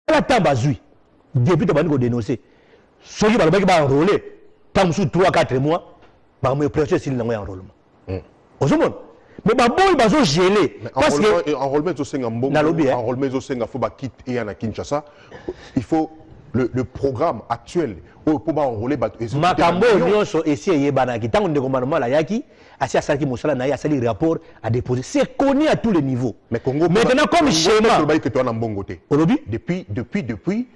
la tambazui depuis tabani ko dénoncer ceux qui va enrôler tant sous 3-4 mois ba me presser s'il n'envoie enrôlement osomon mais ba boy bazo gelé parce que enrôlement zo senga mbongo enrôlement zo senga faut ba quitte et na Kinshasa il faut le programme actuel pour enrôler ba makambo nyonso essayer banaki tant ndeko manoma la yaki asi asaki musala na ya sali rapport à déposer c'est connu à tous les niveaux mais Congo maintenant comme schéma que toi na mbongo te depuis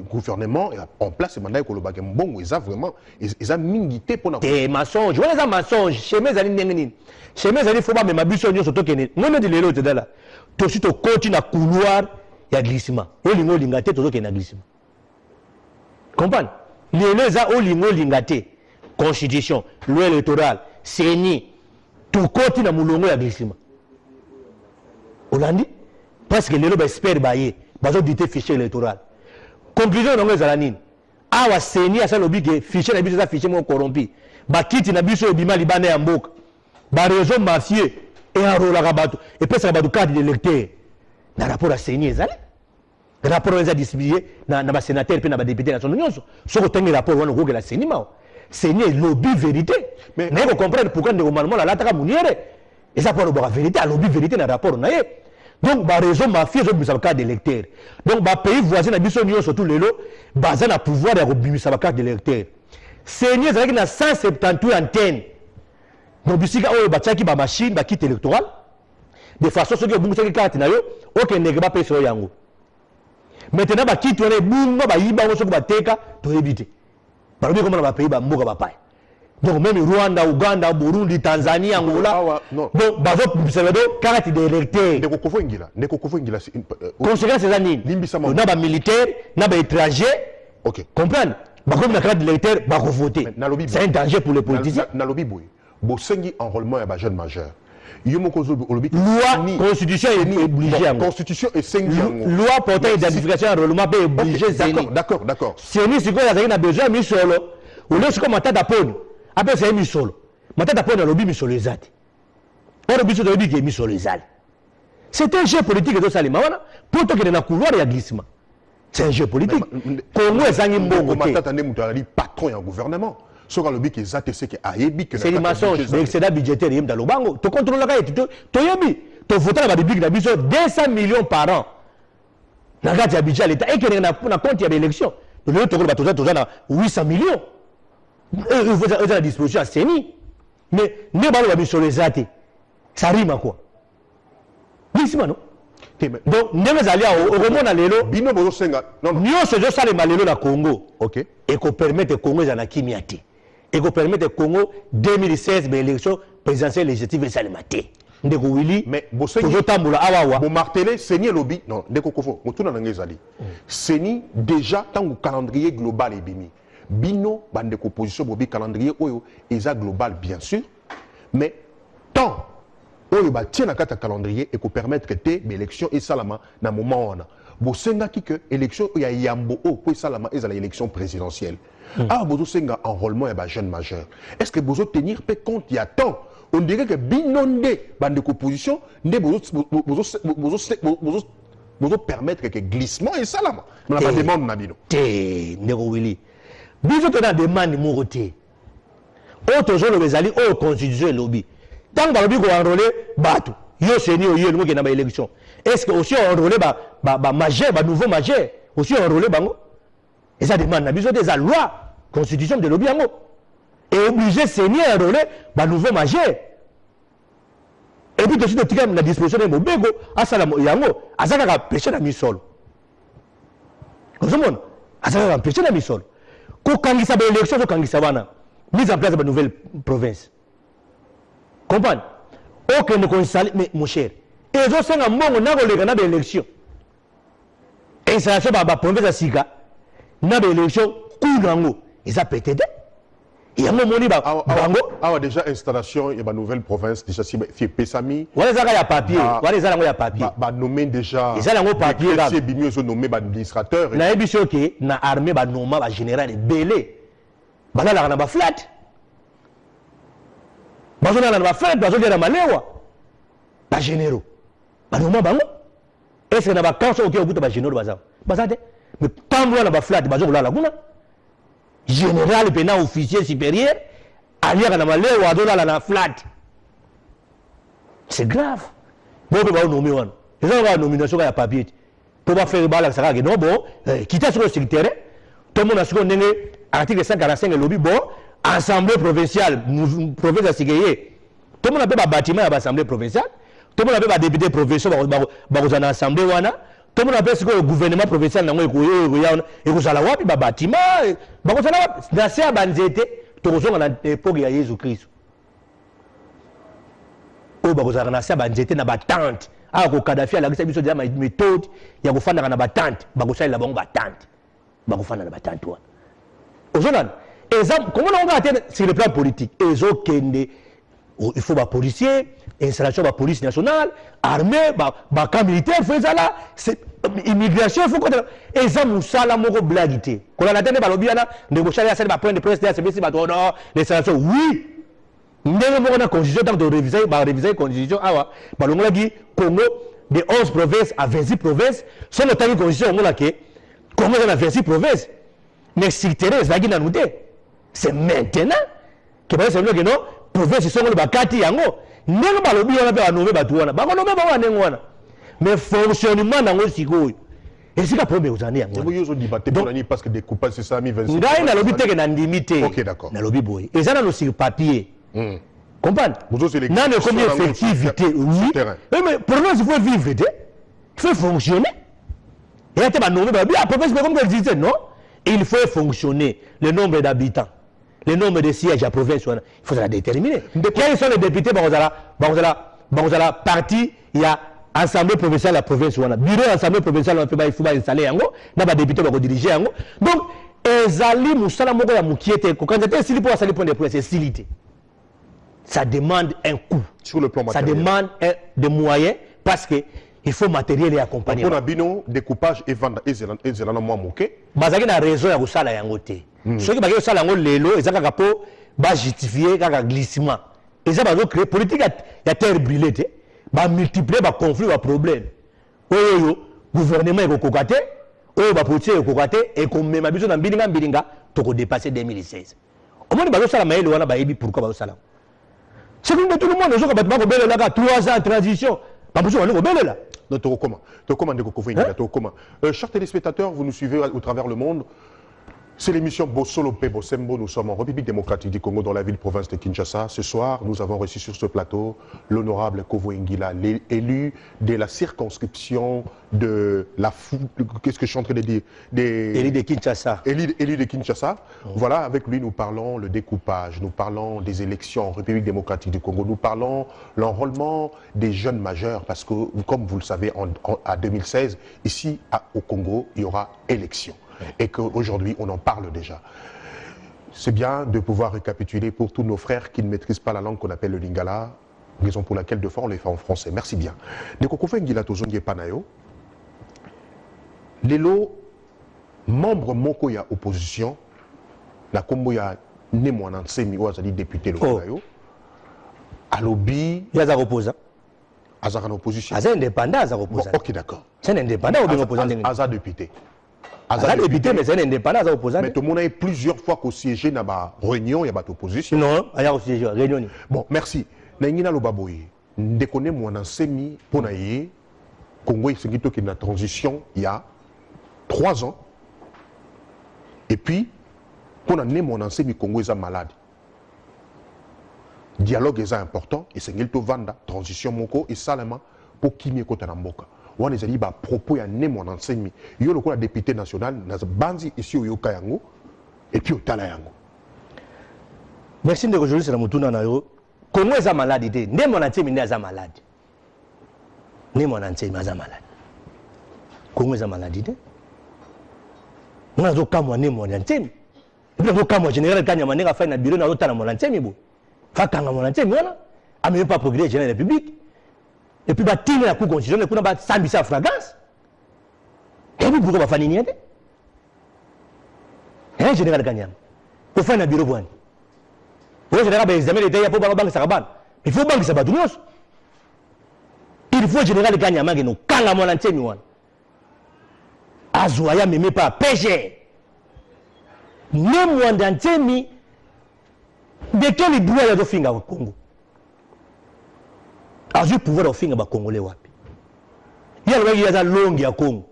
gouvernement en place mandat ko lobaka mbongo eza vraiment eza mingité pour na des mensonges voilà ça mensonge schéma zali ndengeni schéma zali faut ba me mabiso nyonso to kene ngono de lelo te dala to si to continue na couloir ya glissement olingo lingate to kene na glissement comprendre lelo eza olingo lingate constitution loi électorale CENI tout continue na mulongo ya glissement Olandi parce que lelo ba espère baye bazo dité fichier électoral conclusion non ezala nini awa CENI asa lobi ke fichier na biso za fichier mo corrompu ba kiti na biso ebima libana ya mboka ba réseau mafieux et enrola ka bato et pesa bato carte d'électeur na rapport à CENI ezali rapport eza distribué na ba sénateur pe na ba député na son nyonso soko tengi rapport wana ko la CENI mao CENI lobby vérité mais ne comprendre pourquoi ndeko malmo la lataka muniere eza pour la vérité à lobby vérité na rapport na ye donc ba réseau mafieux zo bisa carte d'électeur donc ba pays voisin na biso nyonso surtout lelo baza na pouvoir ya kobimisa ba carte d'électeur CENI ezalaki na 178 antennes donc bisika oyo batiaki ba machine ba kit électoral de façon soki obungisaki carte na yo okendeke ba pesa yango maintenant ba kit wana ebunga ba yiba ngo soki bateka toyebi te balobi komona ba pays ba mboka ba paye donc même Rwanda, Ouganda, Burundi, Tanzanie, Angola. Donc bazo observer carte d'électeur. Conséquence c'est ça ni. Na ba militaire, na ba étranger. OK. Comprendre? Ba comme la carte d'électeur, ba voter. C'est un danger pour les politiciens. Na lobi boy. Bo sengi enrôlement ya ba jeune majeur. Loi constitution est obligée. Constitution est sengi yango. Loi portant identification enrôlement est obligé. D'accord. C'est ni ce qu'on a besoin mi solo. Ou le ce qu'on m'a tapone. Après c'est mis solo. Matata pona lobi mi solo ezati. Ora biso lobi ke mi solo ezali. C'est un jeu politique de Salima wana pour to ke na couloir ya glissement. C'est un jeu politique. Congo ezangi mbongo te. Matata ne mutu ali patron ya gouvernement. Soka lobi ke ezati c'est que ayebi que c'est le mensonge, l'excédent budgétaire yem dans le bango. To contrôle la to yebi. To voter la biblique na biso 200 millions par an. Na gati ya budget l'état et que na compte ya élection. Le to ko ba to na 800 millions. Il faut être à la disposition à CENI. Mais ne pas le sur les athées. Ça rime à quoi? Glissement, non? Donc, nous allons au Roman à l'élo. Bino Bozo Senga. Non, nous sommes juste allés malélo na Congo. OK. Et qu'on permette au Congo à la Kimiati. Et qu'on permette au Congo 2016, l'élection présidentielle législative et salimate. Ndeko Willy. Mais Bosengi. Bon martelé, CENI lobby. Non, Ndeko Kofo. Motuna Nangezali. CENI, déjà, tant que calendrier global est bimi. Bino bande opposition bobi calendrier oyo eza global bien sûr mais tant oyo ba tient na kata calendrier et ko permettre que l'élection et salama na moment wana bo senga ki que élection ya yambo o ko salama ezala élection présidentielle bozo senga enrôlement ya ba jeune majeur est-ce que bozo tenir peu compte ya temps on dirait que bino nde bande opposition nde bozo permettre que glissement et salama na ba demande na bino ndeko Willy biso to na demande moko te autre jour le bezali au constitution lobby tant ba lobby ko enrôler bato yo CENI o yo ngoke na ba élection est-ce que aussi enrôler ba majeur ba nouveau majeur aussi enrôler bango et ça demande na biso des loi constitution de lobby yango et obligé CENI enrôler ba nouveau majeur et puis aussi de tika na disposition de mobego asala yango azaka ka péché na misolo ozomona azaka ka péché na misolo quand il s'appelle l'élection, quand il s'appelle mise en place de la nouvelle province. Comprenez? Aucun ne conseille, mais mon cher. Et ils ont fait un moment où on a l'élection. Et ça a fait la province de Sika. On a l'élection, ils ont pété. Il y a un moment où il y a déjà installation, il y a une nouvelle province, déjà si Pesami. Voilà, il y a papier. Voilà, il y a papier. Nommé déjà. Il y a papier. Il y a nommé administrateur. Il y a une qui na armée ba nommé ba général belé. Ba la na ba flat. Ba zona na ba flat, ba zona na malewa. Ba généraux. Ba nommé bango. Est-ce que na ba kanso au buta ba généraux ba za. bazate mais tambola na ba flat bazo kolala kuna général pena officier supérieur aliaka na maleo adolala na flat. C'est grave. Bon pe ba nommé wana eza ba nomination ya papier pour ba faire bala ça ka non bon quitter sur le secrétaire tout le monde a ce qu'on ndenge article 145 lobby bon assemblée provinciale province ya Sigeye tout le monde a pas bâtiment ya assemblée provinciale tout le monde a pas député provincial ba ko na assemblée wana tout le monde a pas ce que le gouvernement provincial na ngwe ko kozala wapi ba bâtiment ba ko sala wapi na se banzete to kozonga na époque ya Jésus Christ o ba ko sala na se banzete na ba tente ko Kadhafi ala kisa biso déjà méthode ya ko fanda na ba tente ba ko sala bango ba tente ba ko fanda na ba tente wana ozolana exemple comment on va atteindre sur le plan politique ezokende il faut ba policier installation ba police nationale armée ba camp militaire faut ça c'est immigration faut que exemple musala moko blagité ko la tene ba lobiana ndeko chalia ça ba point de presse c'est bisi ba non l'installation oui ndenge moko na constitution tant de réviser constitution awa ba longola ki Congo de 11 provinces à 26 provinces sur le temps constitution ngola ke Congo na 26 provinces mais si Thérèse na nous c'est maintenant que ba c'est que non province sont le bakati yango ndenge ba lobi wana pe ba nommer ba tuwana ba ko nommer ba wana ngwana mais fonctionnement nango sikoyo et c'est la problème aux années yango yo zo débattre pour nani parce que découpage c'est ça mi 26 ngai na lobi teke na ndimité OK d'accord na lobi boy et ça na no sur papier comprendre na ne combien effectivité oui mais pour nous il faut vivre il faut fonctionner et était ba nommer ba bien province comme elle disait non il faut fonctionner le nombre d'habitants le nombre de sièges à province il faut la déterminer quels sont les députés bazala parti il y a assemblée provinciale la province wana bureau assemblée provinciale on fait il faut installer yango na ba député ba ko diriger yango donc ezali musala moko ya mukiete ko quand était sili pour asali point de presse c'est silité ça demande un coût sur le plan matériel ça demande des moyens parce que il faut matériel et accompagnement. On a bino découpage et vente et zelana moi moqué. Bazaki na raison ya kosala yango te. Ceux qui bakaki kosala yango lelo ezaka ka po ba justifier kaka glissement. Eza ba créer politique ya terre brûlée te. Ba multiplier ba conflit ba problème. Oyo gouvernement eko kokate, oyo ba politique eko kokate et comme même biso na mbilinga to ko dépasser 2016. Omoni ba kosala mayele wana ba yebi pourquoi ba kosala. C'est que tout le monde ozoka ba ko belela ka 3 ans de transition. Pas besoin de belela. Chers téléspectateurs, vous nous suivez au travers le monde. C'est l'émission Bossolo Pe Bosembo. Nous sommes en République démocratique du Congo, dans la ville-province de Kinshasa. Ce soir, nous avons reçu sur ce plateau l'honorable Kovo Ngila, élu de la circonscription de la... Qu'est-ce que je suis en train de dire Élu de Kinshasa. Élu de Kinshasa. Voilà, avec lui, nous parlons le découpage, nous parlons des élections en République démocratique du Congo, nous parlons l'enrôlement des jeunes majeurs, parce que, comme vous le savez, à 2016, ici au Congo, il y aura élection. Et qu'aujourd'hui, on en parle déjà. C'est bien de pouvoir récapituler pour tous nos frères qui ne maîtrisent pas la langue qu'on appelle le lingala, raison pour laquelle deux fois on les fait en français. Merci bien. Lelo, membre moko ya opposition, la kombo ya Nemo Nansemi, ou azali député le Kanayo, alobi. Il y a des opposants. Azar en opposition. Azar indépendant, Azar opposant. Ok, d'accord. C'est un indépendant ou bien opposant? Azar député. Azar député, mais c'est un indépendant, Azar opposant. Mais tout le monde a eu plusieurs fois qu'au siégé dans la réunion, il y a pas opposition. Non, il y a aussi réunion. Bon, merci. Naingina Lobaboye, ndekone mwana semi pona ye Congo c'est qui na transition il y a 3 ans. Et puis pona ne mwana semi Congo est malade. Dialogue est important et c'est ngilto vanda transition moko et salama pour kimie kota na mboka. Wana ezali ba propos ya ne mwana semi yo lokola député national na banzi ici au yoka yango et puis au tala yango. Merci de aujourd'hui c'est la mutuna na yo. Congo est malade, ne mon antemi n'est pas malade. Ne mon antemi n'est pas malade. Congo est malade. On a d'autres cas moi ne mon antemi. Et puis d'autres cas moi général quand il y a manière à faire un bureau na d'autres mon antemi bo. Fa quand mon antemi voilà. A même pas progrès général république. Et puis ba tine la cour constitutionnelle kuna ba sambisa fragrance. Et puis pourquoi ba fani niente? Hein général Kanyama. Ko fa na bureau bwana. Il faut examiner les détails pour banque Saraban. Il faut banque Sabatounos. Il faut général Kanyama qui nous kanga mon antenne. Azoya même pas péché. Même Mwanda Ntemi de quel droit ya dofinga au Congo. Azu pouvoir dofinga ba Congolais wapi. Il y a le gars longue ya Congo.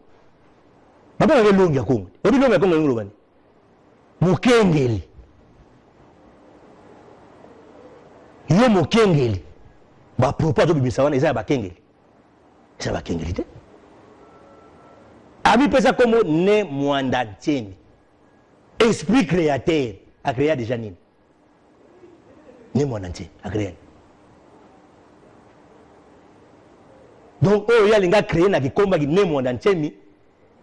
Baba na longue ya Congo. Obi longue ya Congo ngolo bani. Mukengeli. Yo mukengeli. Ba propos to bimisa wana eza ba kengeli. Eza ba kengeli te. Abi pesa comme ne Mwanda Ntemi. Esprit créateur a créé déjà nini. Ne Mwanda Ntemi a créé. Donc il y a les gars créé na ki komba ki ne Mwanda Ntemi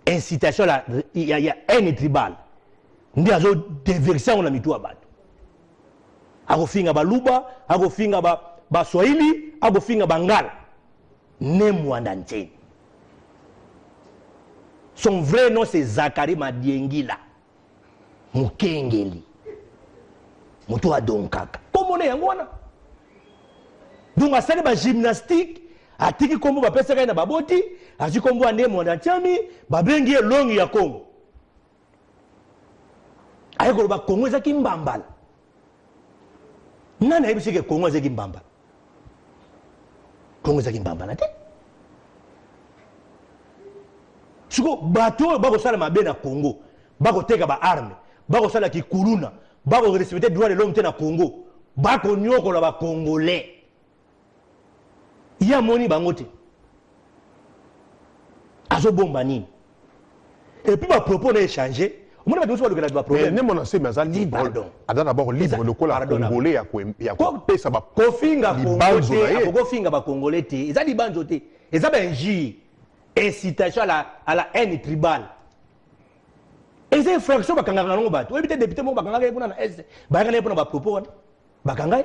incitation là il y a un tribal. Ndi azo déverser on a mitu abatu. Ako finga ba luba, ako finga ba Swahili, ako finga bangala. Ne Mwanda Ntemi. Son vrai nom c'est Zakari Madiengila. Mukengeli. Mutu adonkaka. Comment on est ngwana? Donc asali ba gymnastique, atiki kombo ba pesa kai na baboti, azi kombo ande Mwanda Ntemi, ba bengi longi ya Congo. Ayeko ba Congo ezaki mbambala. Nana yebisi ke Congo ezaki mbambala. Congo ezaki mbambala te. Siko bato bako sala mabe na Congo, bako teka ba arme, bako sala ki kuruna, bako respecter droit de l'homme te na Congo, bako nyoko la ba Congolais. Ya moni bango te. Azo bomba nini. Et puis ba propos na échanger. On m'a dit que le problème. Ne mon ancien mais ça libre. Ada d'abord libre le col congolais ya ko pesa ba kofinga congolais, kofinga ba congolais te. Eza li banzo te. Eza ba injure. Incitation à la haine tribale. Et c'est une fraction bakanga nango bato. Oui peut-être député mo bakanga ko na est. Bakanga pour na propos wana. Bakanga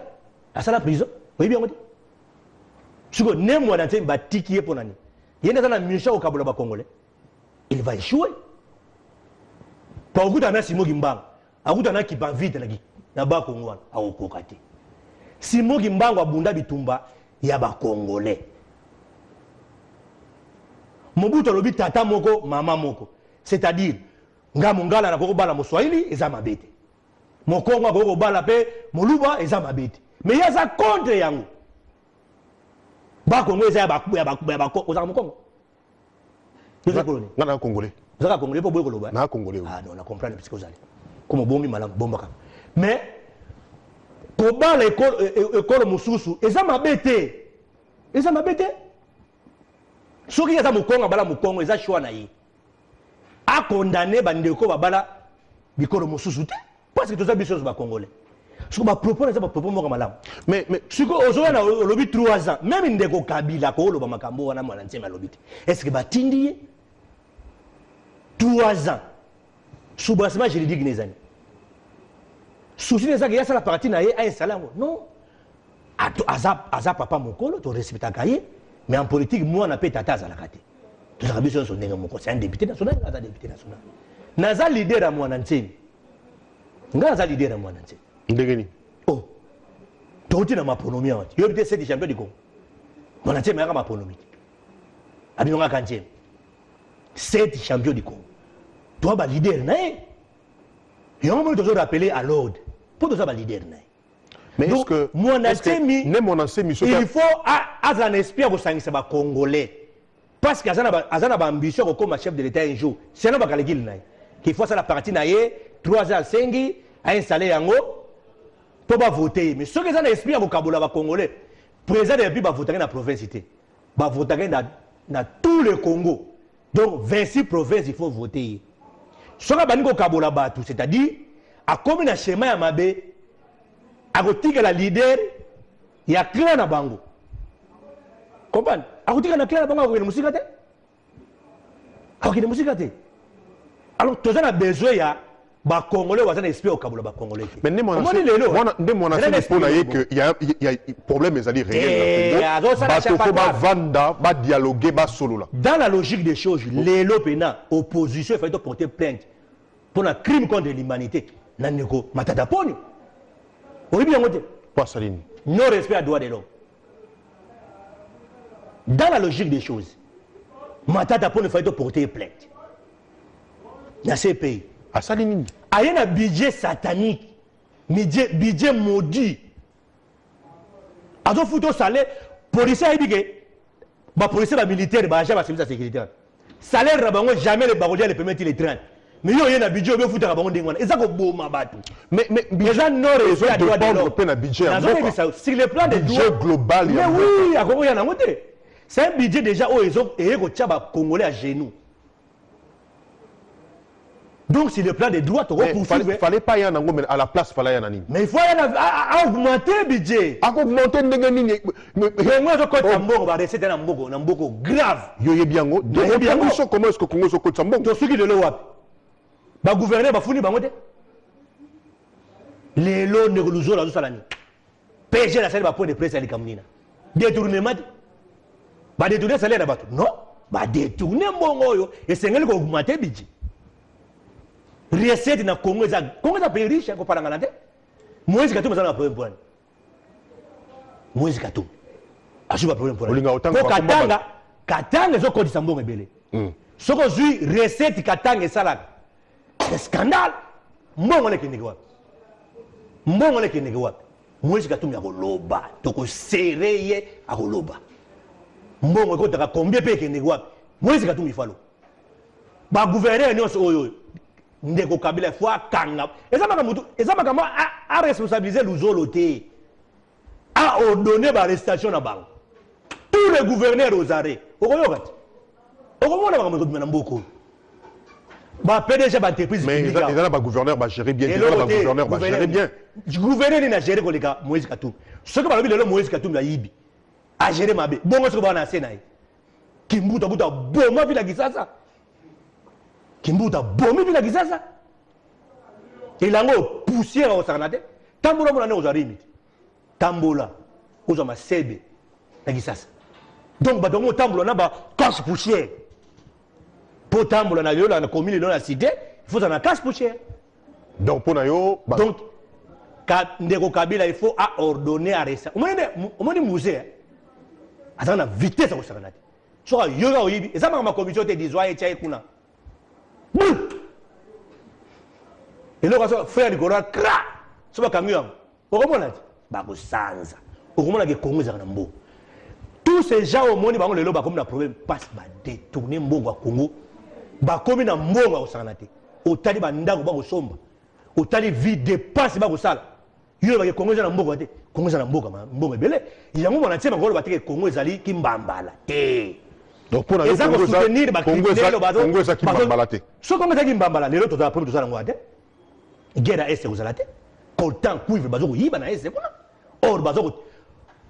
à la prison. Oui bien ngoti. Siko ne Mwanda Ntemi batiki pour nani. Yenda na mission au Kabola ba congolais. Il va échouer. Pas au goût d'un Simo Gimbang. A goût d'un qui va vite na ba Congo a okokate. Simo Gimbang wa bunda bitumba ya ba congolais. Mobutu lobi tata moko mama moko, c'est-à-dire nga mongala na koko bala mo Swahili eza mabete, mokongo koko bala pe moluba eza mabete, mais ya za contre yango ba Congo eza ba oza mokongo eza koloni na congolais eza congolais po boye koloba na congolais. Ah non, on comprend parce que vous allez comme bombi malam bombaka, mais ko bala école mususu eza mabete soki yaza mokongo bala mokongo eza choix na ye a condamné bandeko babala bikoro mosusu te parce que toza biso ba congolais siko ba propos na ba propos moko malamu mais siko ozoya na lobi 3 ans même ndeko Kabila ko loba makambo wana Mwanda Ntemi alobi te est-ce que batindi ye 3 ans sous brassement juridique nezani souci des ça ça la partie na ye a installé non aza papa mokolo to respectaka ye. Mais en politique, moi, on a payé tata à la kate. Tout ça, c'est un député national, un député national. Naza leader à Mwanda Ntemi. Naza leader à Mwanda Ntemi. Ndegeni. Oh. Toi, na maponomie. Tu es peut-être champion du Congo. Mwanda Ntemi a maponomie. Abinonga kantième. 7 champions du Congo. Toi, ba leader, nae. Et on peut te rappeler à l'ordre. Pour toi, ba leader, nae. Mais est-ce que Mwanda Ntemi, il faut un esprit pour s'engager les Congolais. Parce qu'il y a une ambition comme chef de l'État un jour. C'est un peu qu'il faut ça la partie naïe 3 ans 5 à installer en haut pour voter. Mais ceux qui ont un esprit pour Kabola les Congolais, président de la République va voter dans la province, va voter dans tout le Congo. Donc 26 provinces il faut voter. Ceux qui ont Kabola Batu, c'est-à-dire à comme un schéma à Mabé. Akotika la leader ya clan na bango. Comprendre? Akotika na clan na bango ko musika te. Akokina musika te. Alors tous on a besoin ya ba congolais wa za esprit au Kabola ba congolais. Mais ne mon ancien pour na que il y a problème ezali réel na Congo. Ba to ba vanda, ba dialoguer ba solo là. Dans la logique des choses, lelo pena opposition il faut porter plainte pour un crime contre l'humanité. Naneko matata ponyo. Oui, bien, pas Saline. Non respect à droit de l'homme. Dans la logique des choses, Matata pour ne faire porter plainte. na CPI asali nini aye na budget satanique budget maudit azo futo salaire policier a dit que ba policier ba militaire ba agent ba service de sécurité salaire na bango jamais le barodia le permettre les 30 mais yo yena budget be futa bango ndengwana eza ko boma batu mais déjà non raison de prendre peine à budget sur le plan des budget global mais oui à Congo yana ngote c'est un budget déjà au ezo et ko tia ba congolais à genoux. Donc, sur le plan des droits, il fallait pas y en avoir, mais à la place, il fallait y en avoir. Mais il faut augmenter le budget. Augmenter le budget. Mais moi, je crois que grave. Yo bien. Comment est-ce que Congo se cote Sambongo? Tu sais qui de l'eau? Le gouverneur va fournir bangote. Les lots ne nous ont la salani. PG la salle va point de presse à l'Ikamnina. Détournement. Va détourner le salaire là-bas. Non. Va détourner mon et c'est elle qui augmenter le budget. Recette na Congo est pays riche ko paranga nate Moïse Katumbi ça na problème pour Moïse Katumbi asuba problème pour Katanga zo ko disambongo ebele soko zui recette Katanga sala scandale mbongo leke ndeke wapi Moïse Katumbi akoloba toko sereye akoloba mbongo ko taka combien pe ke ndeke wapi Moïse Katumbi falo ba gouverneur nyonso oyo ndeko Kabila faut kanga eza makambo a responsabiliser luzolo te a ordonner ba arrestation na bango tous les gouverneurs aux arrêts okoyoka te okomona makambo ko na mboko ba PDG ba entreprise mais ils ont ba gouverneur ba gérer bien gouverneur ni na gérer ko leka Moïse Katumbi ce que ba lobi lelo Moïse Katumbi la yibi a gérer mabe bongo ce que ba na sena kimbuta buta boma vila kisasa Kimbuta bomi bila kisasa. Ilango poussière au sanate. Tambola mona ne ozarimi. Tambola oza masebe na kisasa. Donc ba dongo tambola na ba cache poussière. Po tambola na yo na commune na cité, il faut na cache poussière. Donc pour na yo donc ndeko Kabila il faut à ordonner arrêter. Omoni musée. Azana vitesse au sanate. So yo ga oyibi, ezama ma commission te dizwa et tia kuna. Et là, frère Nicolas, cra, c'est pas camion. Comment on a dit? Bagosanza. Comment on a dit Congo Zanambo? Tous ces gens au monde, ils ont comme un problème, passe à détourner Mbongo à Congo. Comme un Mbongo au Sanate. Au Tali Bandago Bago Somba. Au Tali vide dépasse Bago Sala. Il y a Congo Zanambo, Congo Zanambo, Mbongo Belé. Il y a un moment où on a dit que Congo Zali Kimbambala. Donc pour la soutenir Congo ça qui Mbambala te. Ce Congo ça qui Mbambala, les autres ont tout ça dans le guerre à est aux alate. Coltan cuivre bazo yiba na est kuna. Or bazo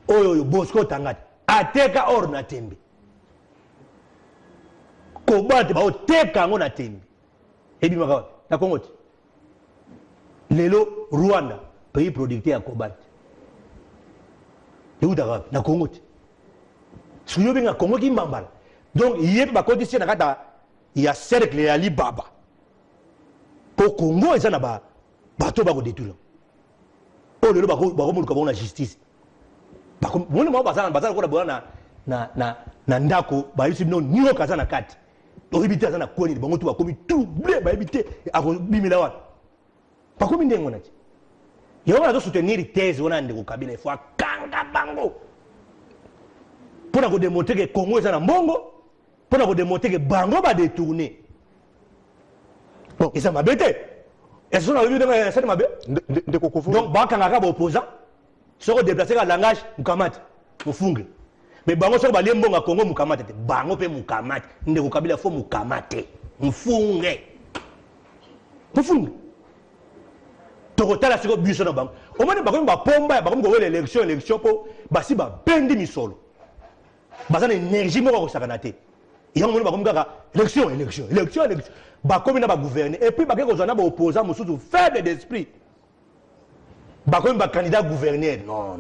oyo Bosco Tangati. Ateka or na tembe. Kobate ba oteka ngo na tembe. Ebi makawa na Congo. Lelo Rwanda pays producteur ya cobalt. Yuda na Congo. Suyo benga Congo ki Mbambala. Donc, il y a des conditions il y a cercle et Ali Baba. Pour Congo, il y a des bateaux qui sont détruits. Oh, le bateau la justice. Moi, je suis na ndako, ba yusi no niyo kaza na kati. To hibite na kwani bango tu bakomi tout blé ba hibite ako bimila wa. Bakomi ndengo nati. Yo na to soutenir thèse wana ndeko Kabila il faut kanga bango. Pour démontrer que Congo est en Mbongo, pour démontrer que Bango va détourner. Bon, et ça m'a bêté. Est-ce qu'on a vu ça m'a bêté? Donc, Bakanga va opposant, sera déplacé à langage, Mukamat, Mufungue. Mais Bango sera allé Mbongo à Congo, Mukamat. Bango peut Mukamat. Ndeko Kabila faut Mukamate. Mufungue. Mufungue. Tokotala siko biso na Bango. Au moins, Bango va pomba, Bango va l'élection pour Basi va bendi misolo. Bazana énergie moko ko sakanate. Et on va comme élection. Ba comme na ba gouverner et puis ba ko zana ba opposant mususu faible d'esprit. Ba comme ba candidat gouverneur. Non.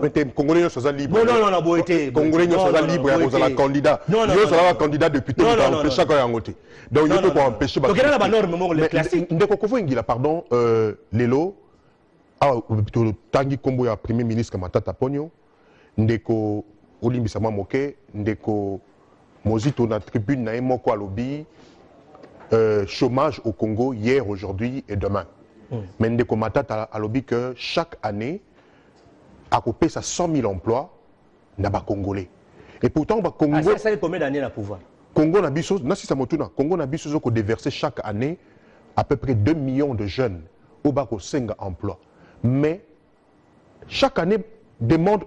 Mais Congolais sont libres. Non, boité. Congolais sont libres ya kozala candidat. Yo sera candidat député pour empêcher ka yangote. Donc il faut empêcher ba. Donc il y a la norme moko le classique. Ndeko Kofo Ngila pardon lelo plutôt tangi kombo ya premier ministre Matata Ponyo. Ndeko Olimbisa Moke, Ndeko Mozito na tribune na moko alobi chômage au Congo hier, aujourd'hui et demain. Mais Ndeko Matata a lobby que chaque année, à couper ça 100 000 emplois, n'a pas Congolais. Et pourtant, Congo. Ça fait combien d'années à pouvoir? Congo n'a biso, Congo n'a biso ko déverser chaque année à peu près 2 millions de jeunes au bako 5 emplois. Mais chaque année demande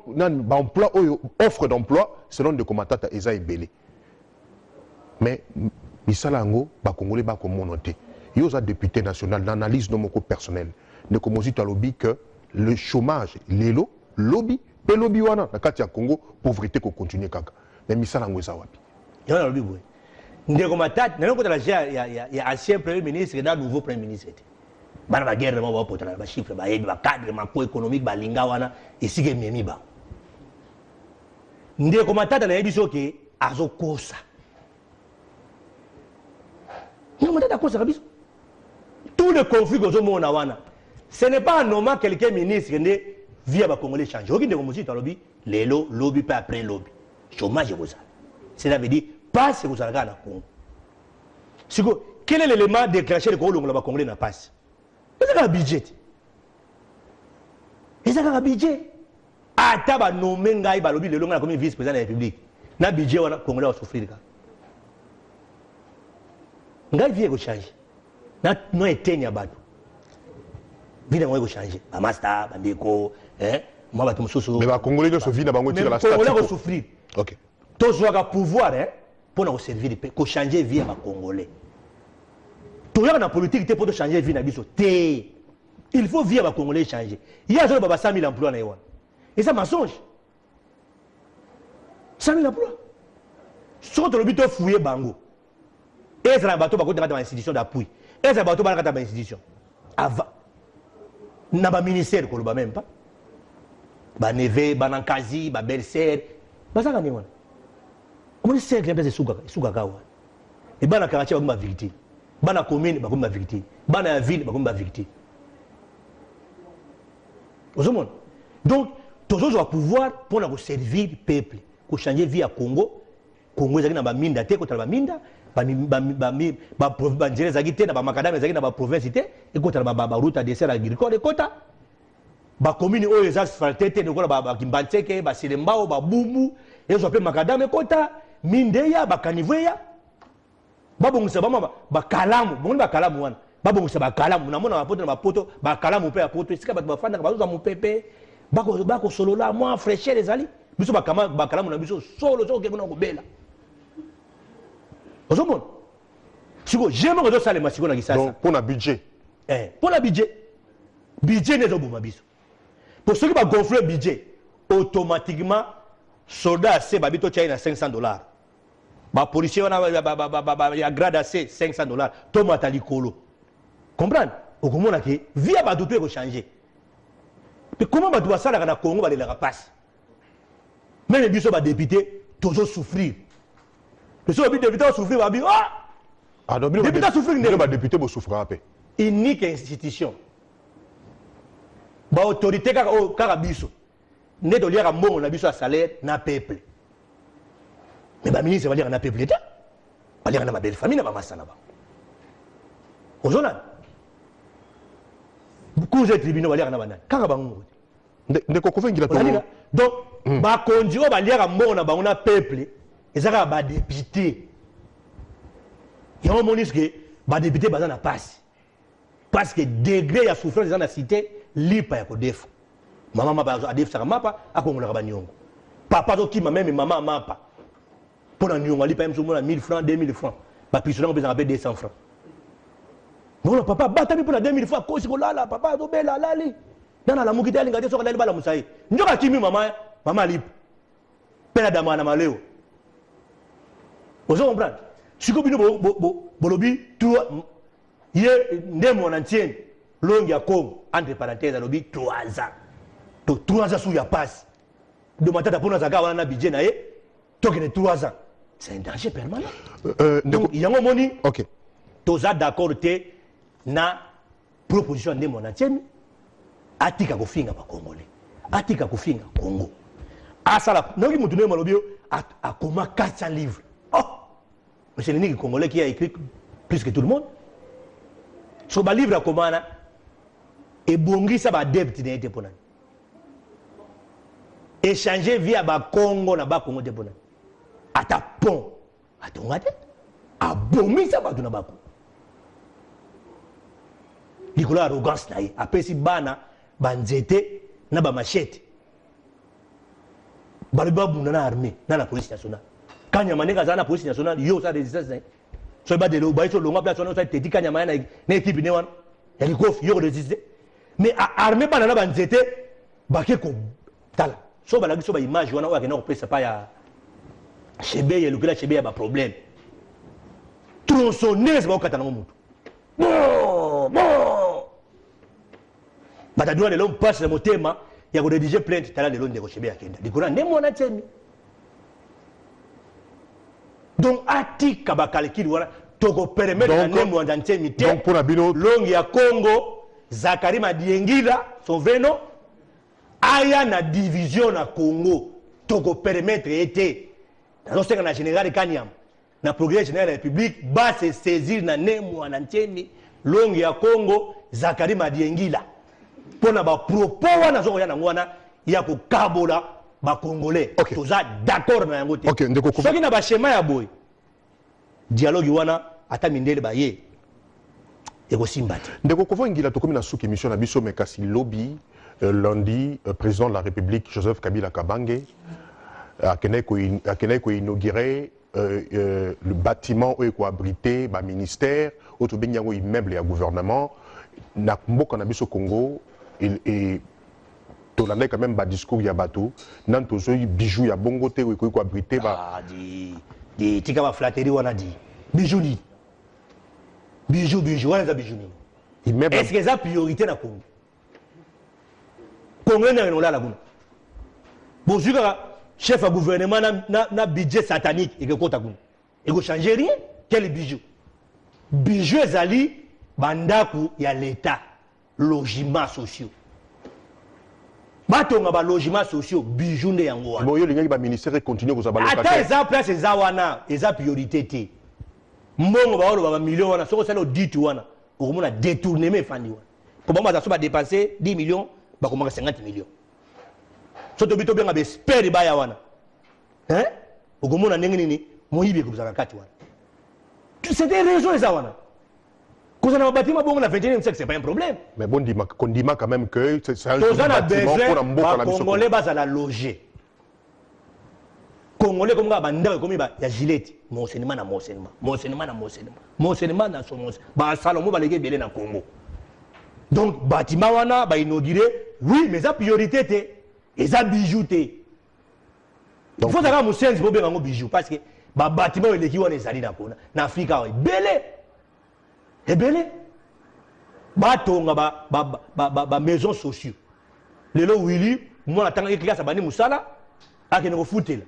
emploi offre d'emploi selon Ndeko Matata eza ebele. Mais bisalango ba Congolais ba ko mononté. Yoza député national d'analyse de mon personnel. Ndeko Mozito lobby que le chômage lelo lobby pe lobby wana na kati ya Congo pauvreté ko continuer kaka. Mais bisalango eza wapi? Il y a un lobby. Ndeko Matata, il y a ancien premier ministre et un nouveau premier ministre. Il y a une guerre, il y a des chiffres, il y a un cadre macroéconomique, il y a un ici qui est mis. Ndeko Matata, il y a dit que azo kosa. Ndeko Matata kosa kabiso. Tout le conflit que nous avons, ce n'est pas normal que quelqu'un ministre qui vient à Congolais changer. Aucun de nos musiques lobby, les lobby pas après lobby. Chômage est ça. Cela veut dire pas si vous avez un Congo. Quel est l'élément déclenché de Congo le Congolais n'a pas? C'est un budget. C'est un budget. Ah, taba nommé ngai ba lobby le longa comme vice-président de la République. Na budget wana Congolais va souffrir. Ngai vie ko changer. Na no etenya bato. Vida mo ko changer. Ba master, ba ndeko, moi ba tumususu. Mais ba Congolais no so vie na bango tira la statique. Congolais va souffrir. OK. Tous ont le pouvoir pour nous servir, pour changer la vie à Congolais. Tout le monde dans la politique pour changer la vie à Biso. Il faut vivre à Congolais changer. Il y a 100 000 emplois. Et ça mensonge. 100 000 emplois. Surtout le but de fouiller Bango. Et ça a bateau dans l'institution d'appui. Et ça a bateau dans l'institution. Avant. Il n'y a pas de ministère, même pas. Ba neve, ba nankazi, ba belle-sœur. Ba ça quand on sait que les gens et bana quartier ba victime, bana commune ba victime, bana ville ba victime. Donc tous ont pouvoir pour nous servir le peuple, pour changer vie à Congo. Congo ezaki na ba minda te ko tala ba minda, ba njere ezaki te na ba makadam ezaki na ba province te, et ko tala ba route à dessert agricole et kota. Ba commune oyo eza asphalté te ko ba kimbantseke, ba silembao, ba bubu, et zo pe makadam et kota. Mindeya bakaniveya babongisa bama bakalamu bongo bakalamu wana babongisa bakalamu na mona mapoto na mapoto bakalamu pe apoto esika bato bafanda bazuza mupepe bako solola moi fraîcheur ezali biso bakalamu na biso solo zo ke bona kobela ozomona siko jema ko sale masiko na kisasa donc pour la budget pour la budget ne zo boma biso pour ceux qui ba gonfler budget automatiquement soldat c'est babito China $500. Ba policier ya grade assez $500. Tomata likolo. Comprendre? Okomona ke via ba doto ko changer. Mais comment ba doit ça na Congo ba la passe? Même biso ba député toujours souffrir. Le so bi député souffrir ba bi ah donc député souffrir ne ba député bo souffrir après. Unique institution. Ba autorité kaka biso. Ne to liaka mbongo na biso ya salaire na peuple. Mais ba ministre va dire na peuple état. Va dire na ma belle famille na ba massa na ba. Ozona. Beaucoup de tribunaux va dire na banana. Kaka bango. Ndeko kofengila to. Donc ba konjiro ba liaka mbongo na bango na peuple. Ezaka ba député. Yo monis que ba député ba na passe. Parce que degré ya souffrance dans la cité lipa ya ko defu. Maman mapa a dit ça mapa a kongola ba nyongo. Papa to ki même maman mapa. Pour un nyongo ali pa même 1000 francs 2000 francs. Ba pisona ko 200 francs. Non papa batami pour 2000 francs ko siko lala papa to bela lali. Dans la mukita linga te so lali bala musai. Njoka kimi maman lip. Pela dama na maleo. Vous comprenez? Siko bino bolobi tout ye ndemo na ntien longi ya Congo entre parenthèses lobi 3 ans. Donc 3 ans sous ya passe. De matata pour nous avoir un budget na donc les 3 ans. C'est un danger permanent. Donc il y a un moment OK. Tous d'accord té na proposition de mon entier atika kofinga ba Congolais. Atika kofinga Congo. Asala nongi mutu ne malobio a comment 400 livres. Oh. Mais c'est l'unique Congolais qui a écrit plus que tout le monde. So ba livre komana et bongisa ba debte n'était pour échanger via ba Congo na ba Congo de bona. Ata pont. Atongate. Abomisa ba tuna ba ko. Likolo arrogance na ye. Apesi bana banzete na ba machete. Baliba bunda na armée na la police nationale. Kanya maneka za na police nationale yo sa résistance. So ba de lo ba so longa place on sa teti kanya mana na équipe ne wan. Ya likof yo résister. Mais armée bana na banzete bake ko tala. So ba la so ba image wana wa kena ko pesa pa ya chebe ya lukela chebe ya ba problème. Tronçonneuse ba okata na mutu. Bon. Batadua de l'homme passe le motema, il y a rédigé plainte, t'as de l'homme de Rochebe à Kenda. Du coup, on est mon atemi. Donc, Ati Kabakalekil, voilà, Togo permet de nemo en antemité. Donc, pour la bino, Longi à Congo, Zakari Madiengila, son vrai nom, Aya na division na Congo, Togo permettre été. Dans ce cas, général Kanyam, na progrès général de la République, bas se saisir na nemo en antemi, Longi à Congo, Zakari Madiengila. Pour na ba propos wana zo ya ngwana ya ko kabola ba congolais toza d'accord na yango te. OK, ndeko ko. Soki na ba schéma ya boy. Dialogue wana ata mindele ba ye. Eko simbati. Ndeko ko ngila to comme na sous émission na biso mekasi lobby lundi président de la République Joseph Kabila Kabange a ko inaugurer le bâtiment où est abrité ba ministère auto benyango immeuble ya gouvernement na mboka na biso Congo. Et tu as quand même un discours ya bateau nan to zo bijou ya bongo te ko ko abrité ba di tika ba flatterie wana di bijou ni bijou wana za bijou ni est-ce que ça priorité na Congo Congo na no la kuna bonjour chef à gouvernement na budget satanique et que kota kuna et ko changer rien quel bijou ezali bandaku ya l'état logiments sociaux. Batonga ba logements sociaux bijou nde yango wana. Bon yo lingi ba ministère continue ko za ba locataire. Ata eza place eza wana, eza priorité te. Mbongo ba olo ba millions wana, soko sala dit wana, okomona détourner me fandi wana. Ko ba maza so ba dépenser 10 millions, ba komaka 50 millions. So to bito benga be spare ba ya wana. Hein? Okomona ndenge nini moyibi ko bizaka kati wana. C'est des raisons eza wana. Quand on a un bâtiment, bon, on a 21e siècle, c'est pas un problème. Mais bon, on dit quand même que c'est un bâtiment pour un Congolais bas à la loger. Congolais comme ça, bandeur comme il y a gilet, monseignement na monseignement, monseignement na monseignement, monseignement na son monseignement. Bah Salomon va léguer belé na Congo. Donc bâtiment wana ba inauguré, oui, mais ça priorité té, et ça bijou té. Il faut savoir monseignement pour bien bijou parce que bah bâtiment il est qui on est sali na Congo, na Afrique belé. Et belé batonga ba maisons sociaux lelo wili moi natanga ki classe bani musala akene ko futela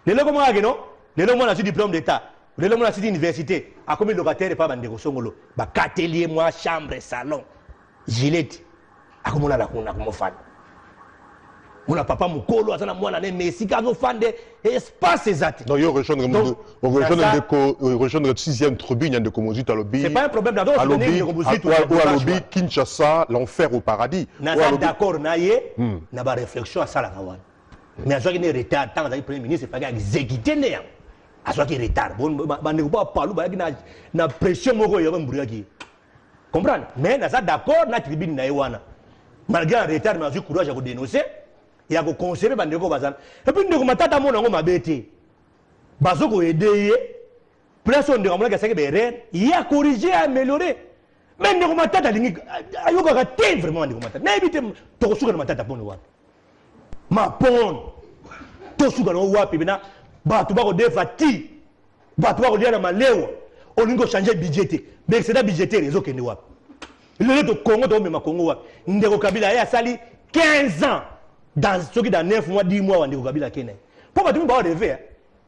lelo ko mwa no lelo moi na ci diplôme d'état lelo moi na ci université a comme locataire pa bande ko songolo ba atelier moi chambre salon gilet akomona la kuna ko mofana mona papa mukolo azana mwana ne Messi kazo fande espace exact. Donc yo rejoindre rejoindre 6e tribune de Komozit à lobby. C'est pas un problème dans d'autres données de Komozit ou à lobby Kinshasa l'enfer au paradis. Na d'accord na ye na ba réflexion à ça la kawana. Mais azo ki ne retard tant que premier ministre pas exécuter né. Azo ki retard bon ba ne pas parler ba na pression moko yo mburi ki. Comprendre? Mais na ça d'accord na tribune na yewana. Malgré un retard mais azo courage à ko dénoncer. Il y a des conseils bandeko bazana et puis ndeko matata mona ngo mabete bazoko aider place on ndeko mona kasake bere il y a corriger améliorer mais ndeko matata lingi ayoka ka te vraiment ndeko matata na ebite to suka na matata pono wa ma pon to suka no wapi bina batu bako defati batu bako lia na malewa olingo changer budget mais c'est da budgétaire ezo kende wapi le to Congo to me ma Congo wapi ndeko Kabila ya sali 15 ans dans ce qui dans 9 mois 10 mois on Kabila Kenya pour pas tout ba rêver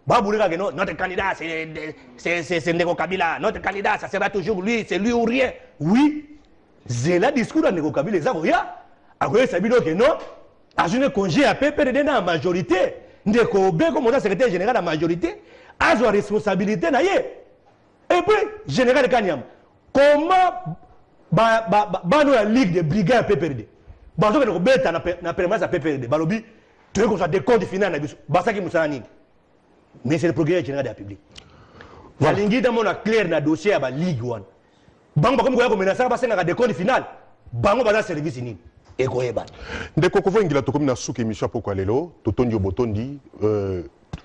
ba boulika que notre candidat c'est Ndeko Kabila notre candidat ça sera toujours lui c'est lui ou rien oui c'est la discours de Ndeko Kabila ça ya akoye sabino que non a une congé à PPRD na majorité Ndeko be comme secrétaire général la majorité a sa responsabilité na ye Et puis, général Kanyam, comment la Ligue des Brigands a perdu? Parce que nous avons permis à PPRD. Balobi, tu veux qu'on soit des comptes finaux, mais c'est le procureur général de la République. La ligne est claire dans le dossier de la Ligue 1. Bango comme vous menacer parce que des comptes finaux, bango basa service ni et koyeba. Ndeko ko ngila to comme na souke émission pourquoi lelo, totondi obotondi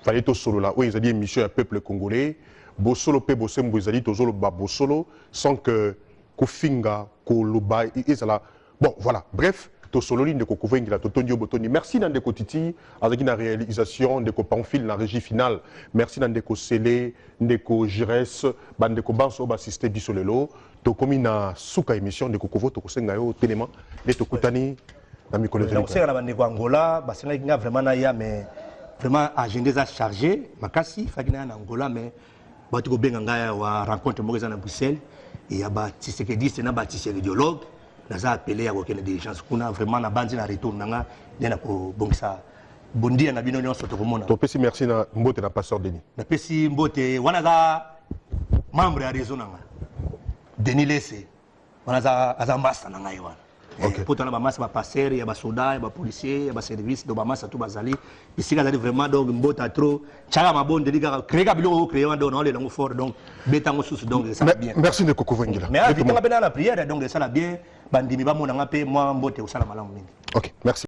fallait to solo là, oui, ils ont dit émission à peuple congolais, bo solo pe bo sembo ils ont dit to solo ba bo solo sans que kofinga ko loba ezala. Bon voilà, bref, to solo li ndeko ko ngila totondi obotondi. Merci dans ndeko titi avec la réalisation ndeko pamphile na régie finale. Merci dans ndeko Sélé, ndeko Jires, bandeko banso ba assisté biso lelo. To komi na suka émission de kokovo to kosenga yo tellement les to kutani na mikolo de donc c'est la bande Angola basenga kinga vraiment na ya mais vraiment agenda za chargé makasi fakina na Angola mais batu ko benga ngaya wa rencontre moza na Bruxelles et ya ba Tshisekedi c'est na ba idéologue na za appelé à aucune diligence kuna vraiment na bandi na retour nanga dena ko bongisa bondia na bino nyonso to komona to pesi merci na mbote na passeur Denis na pesi mbote wana za membre ya réseau nanga Denis Lessé, on a un master dans Ngaïwan. Pour ton master, il passer, il y a des soldats, il y a des policiers, il y a des services, il y a des master tout bazali. Ici, il y a vraiment donc un beau trop. Chaque ma bonne délicat, créer un bureau, créer un don, les langues fortes, donc bétango sous donc ça va bien. Merci de Coco Vengila. Mais avec la prière, donc ça va bien. Bandimi ba mon angapé, moi mbote au salam alam. Ok, merci.